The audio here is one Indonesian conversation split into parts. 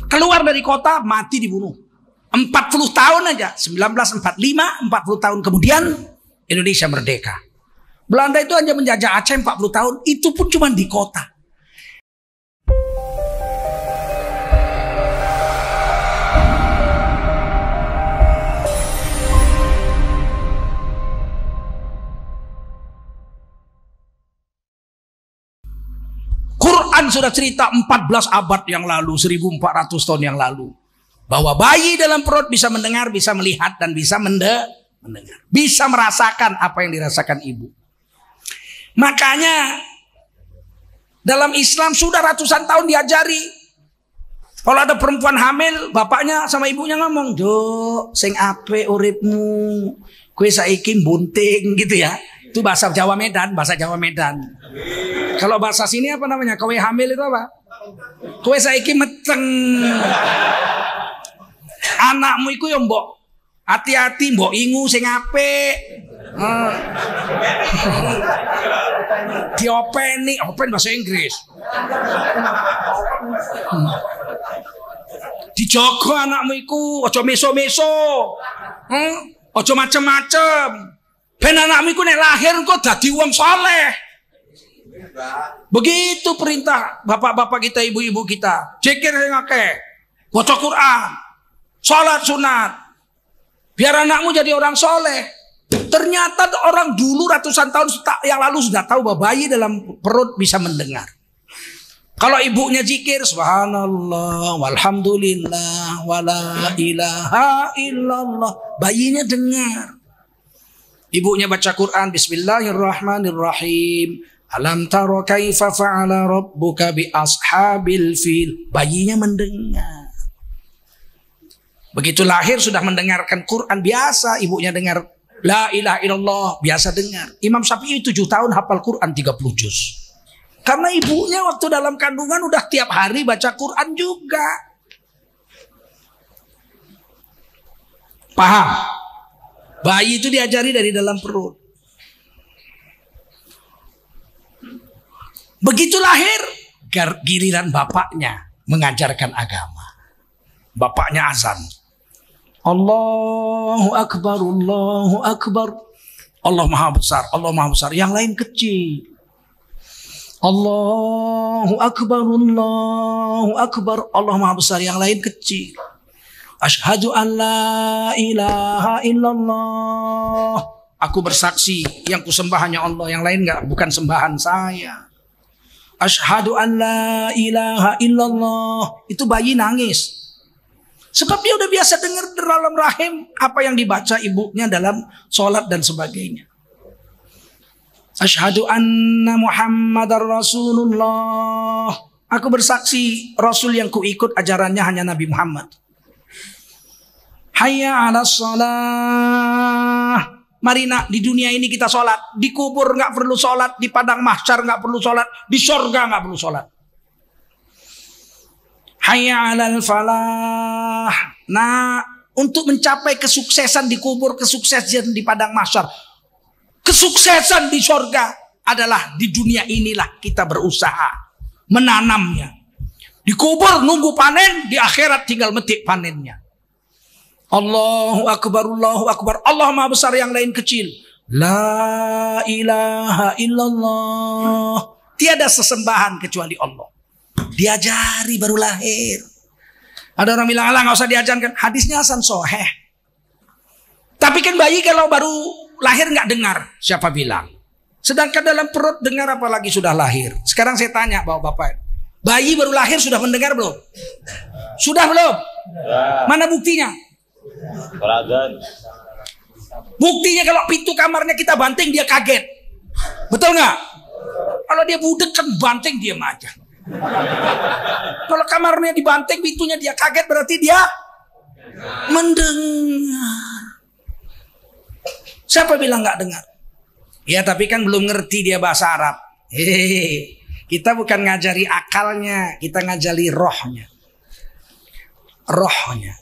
Keluar dari kota, mati dibunuh. 40 tahun aja, 1945, 40 tahun kemudian Indonesia merdeka. Belanda itu hanya menjajah Aceh 40 tahun, itu pun cuma di kota. Quran sudah cerita 14 abad yang lalu, 1400 tahun yang lalu, bahwa bayi dalam perut bisa mendengar, bisa melihat, dan bisa mendengar. Bisa merasakan apa yang dirasakan ibu. Makanya dalam Islam sudah ratusan tahun diajari. Kalau ada perempuan hamil, bapaknya sama ibunya ngomong, "Dok, sing ape uripmu, kue saiki bunting," gitu ya. Itu bahasa Jawa Medan, bahasa Jawa Medan. Kalau bahasa sini apa namanya? Kowe hamil itu apa? Kowe saiki meteng. Anakmu iku yo mbok hati-hati, mbok ingu sing apik. Diopeni, open bahasa Inggris. Dijogo anakmu iku, aja meso-meso. Aja macem-macem. Ben anakmu iku nek lahir kok dadi wong saleh. Begitu perintah bapak-bapak kita, ibu-ibu kita. Zikir sing akeh, baca Quran, salat sunat, biar anakmu jadi orang soleh. Ternyata orang dulu ratusan tahun yang lalu sudah tahu bahwa bayi dalam perut bisa mendengar. Kalau ibunya zikir, subhanallah, walhamdulillah, wala ilaha illallah, bayinya dengar. Ibunya baca Quran, bismillahirrahmanirrahim, alam taro kaifa fa'ala rabbuka bi ashabil fil, bayinya mendengar. Begitu lahir sudah mendengarkan Quran biasa, ibunya dengar la ilaha illallah, biasa dengar. Imam Syafi'i 7 tahun hafal Quran 30 juz. Karena ibunya waktu dalam kandungan udah tiap hari baca Quran juga. Paham? Bayi itu diajari dari dalam perut. Begitu lahir, giliran bapaknya mengajarkan agama. Bapaknya azan. Allahu Akbar, Allahu Akbar. Allah Maha Besar, Allah Maha Besar. Yang lain kecil. Allahu Akbar, Allahu Akbar. Allah Maha Besar, yang lain kecil. Asyhadu an la ilaha illallah. Aku bersaksi yang kusembah hanya Allah, yang lain bukan sembahan saya. Asyhadu an la ilaha illallah. Itu bayi nangis. Sebab dia udah biasa dengar dalam rahim apa yang dibaca ibunya dalam sholat dan sebagainya. Asyhadu anna Muhammadar Rasulullah. Aku bersaksi Rasul yang kuikut ajarannya hanya Nabi Muhammad. Hayya 'alas shalah. Mari nak, di dunia ini kita sholat. Di kubur nggak perlu sholat, di padang mahsyar nggak perlu sholat, di surga nggak perlu sholat. Hayya 'alal falah. Nah, untuk mencapai kesuksesan di kubur, kesuksesan di padang mahsyar, kesuksesan di surga adalah di dunia inilah kita berusaha menanamnya. Di kubur nunggu panen, di akhirat tinggal metik panennya. Allahu Akbar, Allahu Akbar. Allah Maha Besar, yang lain kecil. La ilaha illallah. Tiada sesembahan kecuali Allah. Diajari baru lahir. Ada orang bilang, alah gak usah diajarkan. Hadisnya hasan soheh. Tapi kan bayi kalau baru lahir gak dengar. Siapa bilang? Sedangkan dalam perut dengar, apalagi sudah lahir. Sekarang saya tanya bapak-bapak, bayi baru lahir sudah mendengar belum? Sudah belum? Mana buktinya? Buktinya kalau pintu kamarnya kita banting, dia kaget. Betul nggak? Kalau dia budek kan banting, diam aja. Kalau kamarnya dibanting, pintunya dia kaget, berarti dia mendengar. Siapa bilang nggak dengar? Ya tapi kan belum ngerti dia bahasa Arab. Hehehe. Kita bukan ngajari akalnya, kita ngajari rohnya. Rohnya.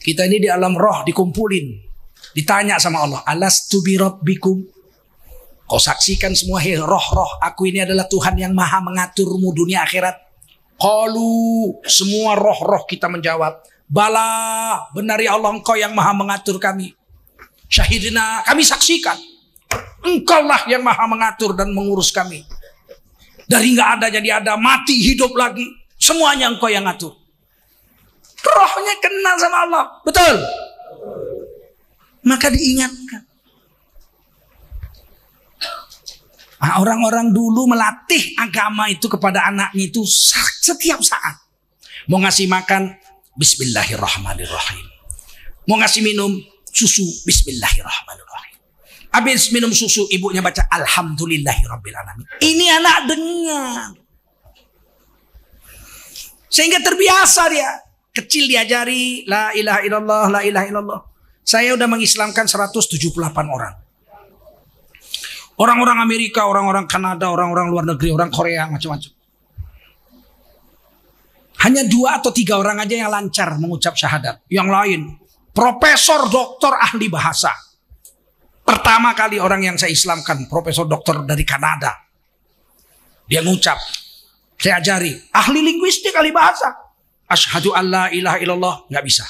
Kita ini di alam roh dikumpulin. Ditanya sama Allah, alastu bi rabbikum? Kau saksikan semua, hei roh-roh, aku ini adalah Tuhan yang maha mengaturmu dunia akhirat. Qalu, semua roh-roh kita menjawab, bala, benar ya Allah, Engkau yang maha mengatur kami. Syahidina, kami saksikan, Engkaulah yang maha mengatur dan mengurus kami. Dari nggak ada jadi ada, mati hidup lagi, semuanya Engkau yang ngatur. Rohnya kenal sama Allah, betul? Maka diingatkan. Nah, orang-orang dulu melatih agama itu kepada anaknya itu setiap saat. Mau ngasih makan, Bismillahirrahmanirrahim. Mau ngasih minum susu, Bismillahirrahmanirrahim. Habis minum susu, ibunya baca Alhamdulillahirrabbilalamin. Ini anak dengar. Sehingga terbiasa dia. Kecil diajari la ilaha illallah, la ilaha illallah. Saya udah mengislamkan 178 orang. Orang-orang Amerika, orang-orang Kanada, orang-orang luar negeri, orang Korea, macam-macam. Hanya 2 atau 3 orang aja yang lancar mengucap syahadat. Yang lain, profesor, doktor, ahli bahasa. Pertama kali orang yang saya islamkan, profesor doktor dari Kanada. Dia ngucap, saya ajari, ahli linguistik, ahli bahasa. Asyhadu an la ilaha illallah, nggak bisa.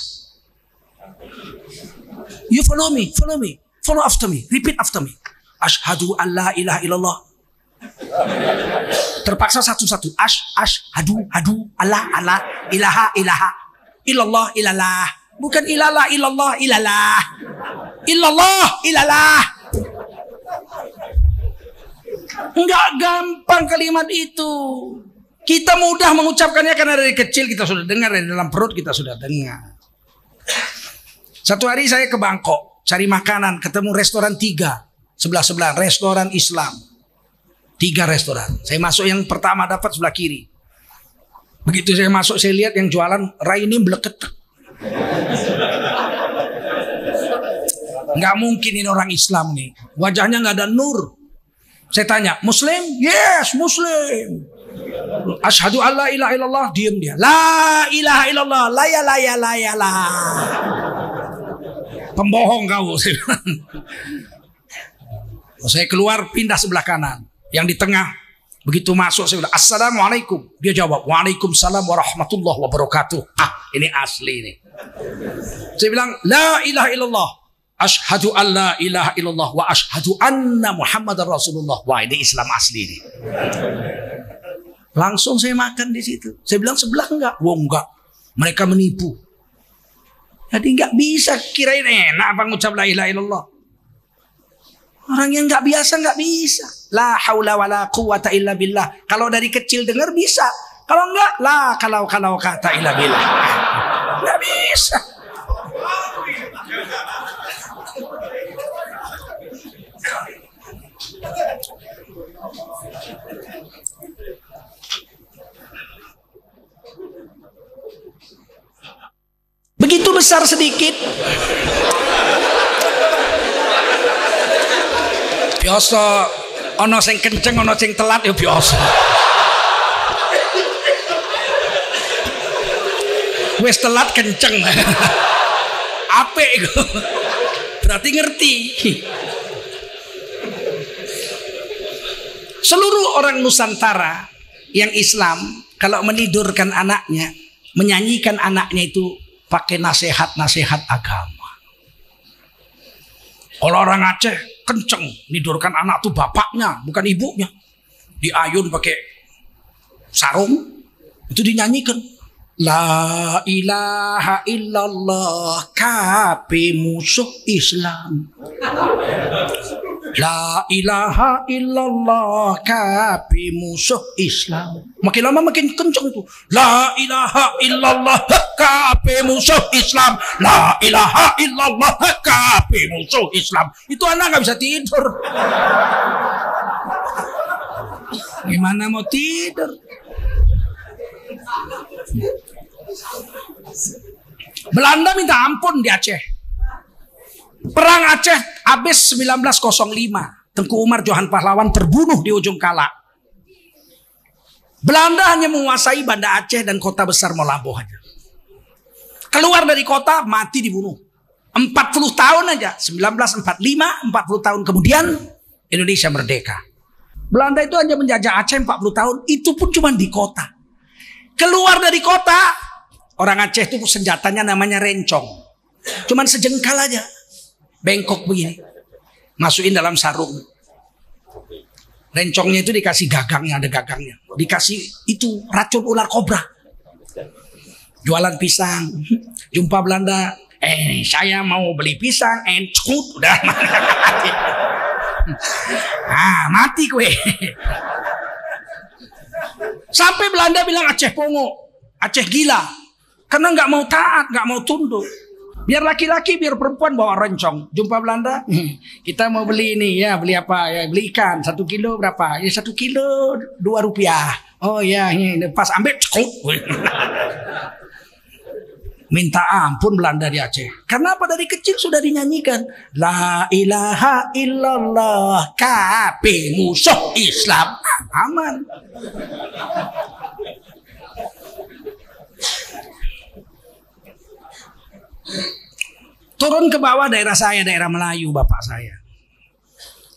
You follow me, follow after me, repeat after me. Asyhadu an la ilaha illallah. Terpaksa satu-satu. Asyhadu Allah ilaha illallah ilallah. Bukan ilallah illallah ilallah. Illallah ilallah. Enggak gampang kalimat itu. Kita mudah mengucapkannya karena dari kecil kita sudah dengar, dari dalam perut kita sudah dengar. Satu hari saya ke Bangkok cari makanan, ketemu restoran 3 sebelah-sebelah, restoran Islam. 3 restoran. Saya masuk yang pertama, dapat sebelah kiri. Begitu saya masuk, saya lihat yang jualan Raini bleket. Nggak mungkin ini orang Islam nih. Wajahnya nggak ada nur. Saya tanya, Muslim? Yes, Muslim. Asyhadu an la ilaha illallah, diem dia. La ilaha illallah, la ya la. Pembohong kau. Saya keluar, pindah sebelah kanan. Yang di tengah, begitu masuk saya bilang, Assalamualaikum. Dia jawab, Waalaikumsalam warahmatullahi wabarakatuh. Ini asli nih. Saya bilang, La ilaha illallah. Asyhadu an la ilaha illallah. Wa asyhadu anna Muhammadar Rasulullah. Wah, ini Islam asli nih. Langsung saya makan di situ. Saya bilang, sebelah enggak? Wah, enggak. Mereka menipu. Jadi enggak bisa kirain enak apa ngucap la ilaha illallah. Orang yang nggak biasa nggak bisa. La haula wala quwata illa billah. Kalau dari kecil dengar bisa. Kalau enggak, la kalau kata illa billah. Nggak bisa. Begitu besar sedikit. Biasa, ono sing kenceng, ono sing telat ya biasa. Wes telat kenceng. Apik iku. Berarti ngerti. Seluruh orang Nusantara yang Islam kalau menidurkan anaknya, menyanyikan anaknya itu pakai nasihat-nasihat agama. Kalau orang Aceh kenceng nidurkan anak tuh bapaknya, bukan ibunya. Diayun pakai sarung, itu dinyanyikan. La ilaha illallah, kape musuh Islam. La ilaha illallah, kape musuh Islam. Makin lama makin kenceng tuh. La ilaha illallah, kape musuh Islam. La ilaha illallah, kape musuh Islam. Itu anak nggak bisa tidur. Gimana mau tidur? Belanda minta ampun di Aceh. Perang Aceh habis 1905. Tengku Umar Johan Pahlawan terbunuh di ujung Kala. Belanda hanya menguasai Banda Aceh dan kota besar Meulaboh aja. Keluar dari kota mati dibunuh. 40 tahun aja, 1945, 40 tahun kemudian Indonesia merdeka. Belanda itu hanya menjajah Aceh 40 tahun, itu pun cuma di kota. Keluar dari kota, orang Aceh itu senjatanya namanya rencong. Cuman sejengkal aja, bengkok begini, masukin dalam sarung. Rencongnya itu dikasih gagangnya, ada gagangnya. Dikasih itu racun ular kobra. Jualan pisang, jumpa Belanda. Saya mau beli pisang, encut, udah mati. Mati kue. Sampai Belanda bilang Aceh pongo, Aceh gila, karena nggak mau taat, nggak mau tunduk. Biar laki-laki, biar perempuan bawa rencong. Jumpa Belanda, kita mau beli ini ya, beli apa ya? Beli ikan 1 kilo berapa? Ya 1 kilo 2 rupiah. Oh ya, ini pas ambil cekuk. Minta ampun Belanda di Aceh. Karena apa? Dari kecil sudah dinyanyikan La ilaha illallah, KP musuh Islam. Aman. Turun ke bawah daerah saya, daerah Melayu bapak saya.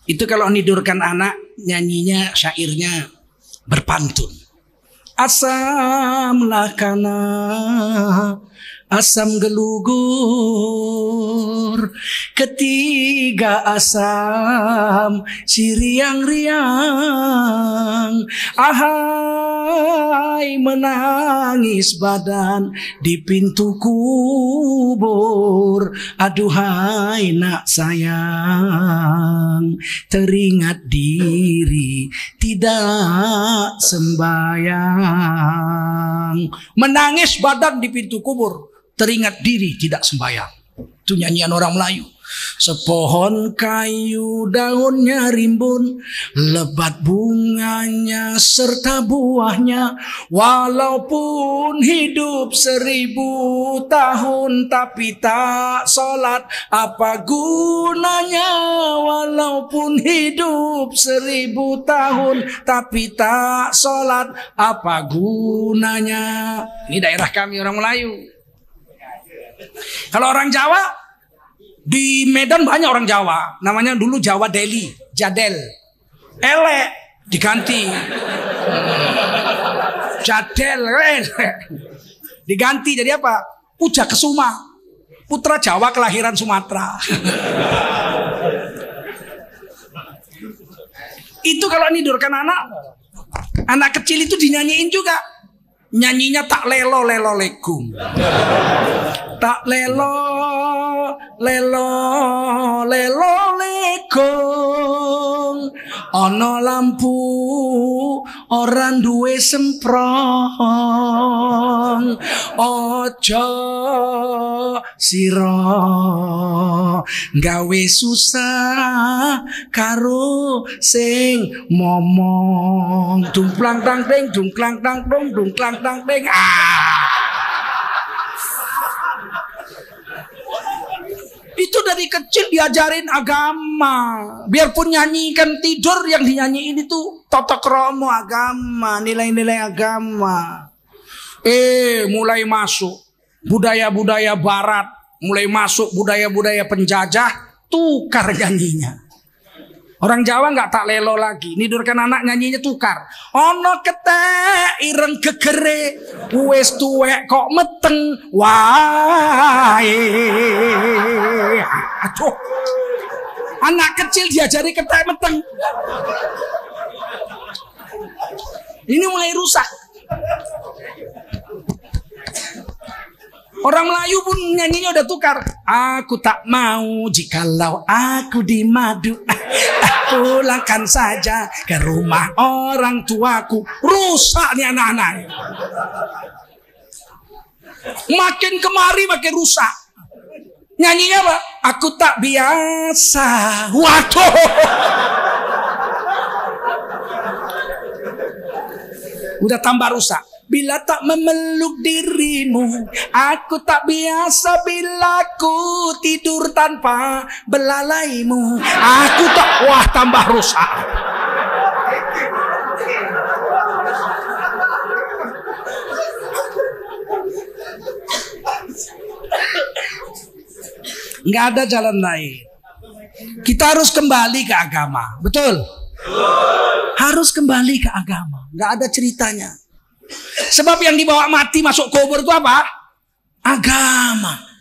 Itu kalau nidurkan anak, nyanyinya, syairnya berpantun. Asam lakana, asam gelugur, ketiga asam siriang-riang, ahai menangis badan di pintu kubur, aduhai nak sayang, teringat diri tidak sembahyang. Menangis badan di pintu kubur, teringat diri tidak sembahyang. Itu nyanyian orang Melayu. Sepohon kayu daunnya rimbun, lebat bunganya serta buahnya. Walaupun hidup 1000 tahun tapi tak sholat, apa gunanya? Walaupun hidup 1000 tahun tapi tak sholat, apa gunanya? Ini daerah kami orang Melayu. Kalau orang Jawa, di Medan banyak orang Jawa, namanya dulu Jawa Deli, Jadel, elek diganti Jadel, diganti jadi apa? Puja Kesuma, putra Jawa kelahiran Sumatera. Itu kalau nidurkan anak kecil itu dinyanyiin juga. Nyanyinya tak lelo lelo legum, tak lelo lelo lelo legum, ono lampu orang duwe semprong, ojo siro gawe susah karo sing momong, dungklang tang ding, dungklang tang dong, dungklang tang ding. Itu dari kecil diajarin agama. Biarpun nyanyikan tidur, yang dinyanyiin itu tata krama agama, nilai-nilai agama. Mulai masuk budaya-budaya barat, mulai masuk budaya-budaya penjajah, tukar nyanyinya. Orang Jawa nggak tak lelo lagi, nidurkan anak nyanyinya tukar. Ono ketek ireng gegere, wis tuwek kok meteng wae. Aduh, anak kecil diajari ketek meteng. Ini mulai rusak. Orang Melayu pun nyanyinya udah tukar. Aku tak mau jikalau aku di madu, pulangkan saja ke rumah orang tuaku. Rusak nih anak-anak. Makin kemari makin rusak. Nyanyinya apa? Aku tak biasa. Waduh. Udah tambah rusak. Bila tak memeluk dirimu, aku tak biasa bila ku tidur tanpa belalaimu. Aku tak, wah tambah rusak. Nggak ada jalan lain. Kita harus kembali ke agama, betul? Harus kembali ke agama. Nggak ada ceritanya. Sebab yang dibawa mati masuk kubur itu apa? Agama.